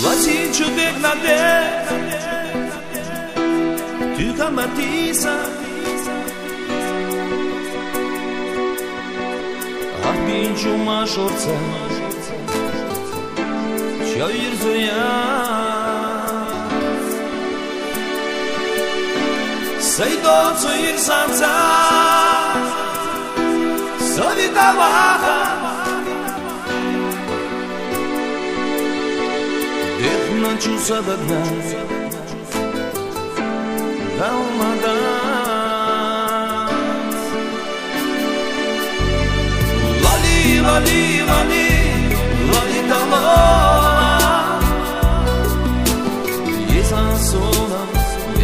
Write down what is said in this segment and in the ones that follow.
Lati çudek nade Tu kamatisa Arbin çuma şortsa Çayır zoya Saydo çayır samsa Savita vaha Начуса до дна Далмадас Лали, лали, лали Лали дала Esa sona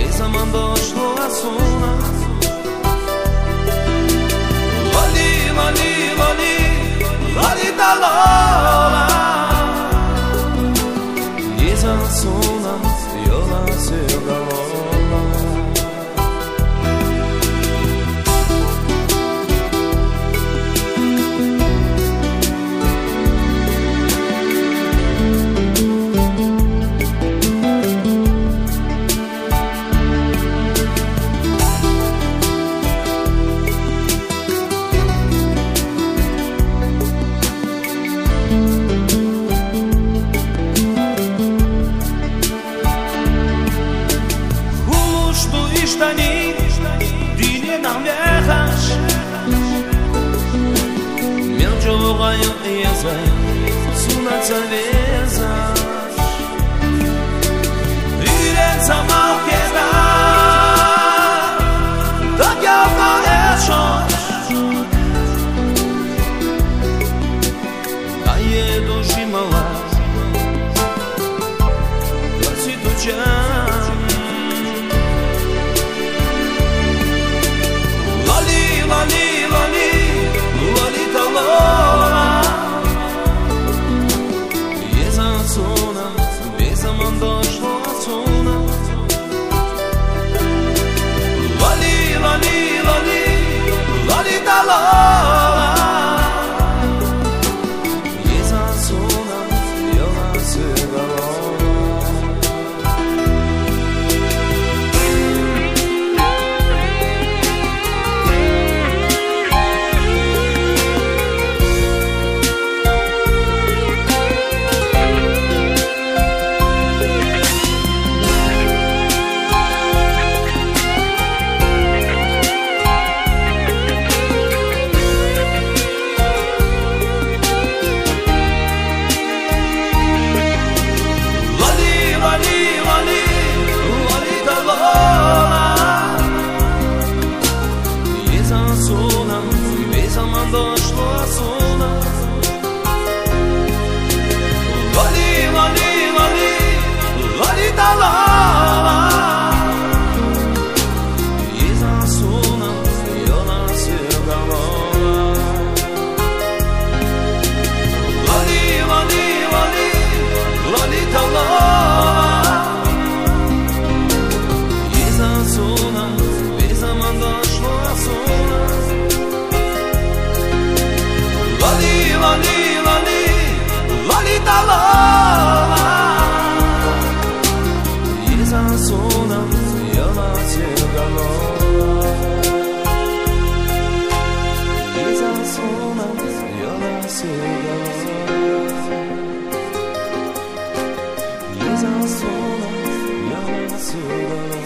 Esa mandoslo a sona Lali, lali, lali Lali dala Sona yola sevdalola Dine nam viajas Meu jogaio esa Suna cerveza Virenza mal queda Da gava echos Da jedo žimala Da si tučan Lali, lali, lali dala Esa sona, esa mandoslo a sona Lali, lali, lali, lali dala Esa sona, yola sevdalola Došlo a sona Lali, lali, lali Lali dala Esa sona yola sevdalola Lali, lali, lali Lali dala Esa sona Esa mandošlo a sona Lali, lali, lali, lali dala Esa sona yola sevdalola Esa sona yola sevdalola Esa sona yola sevdalola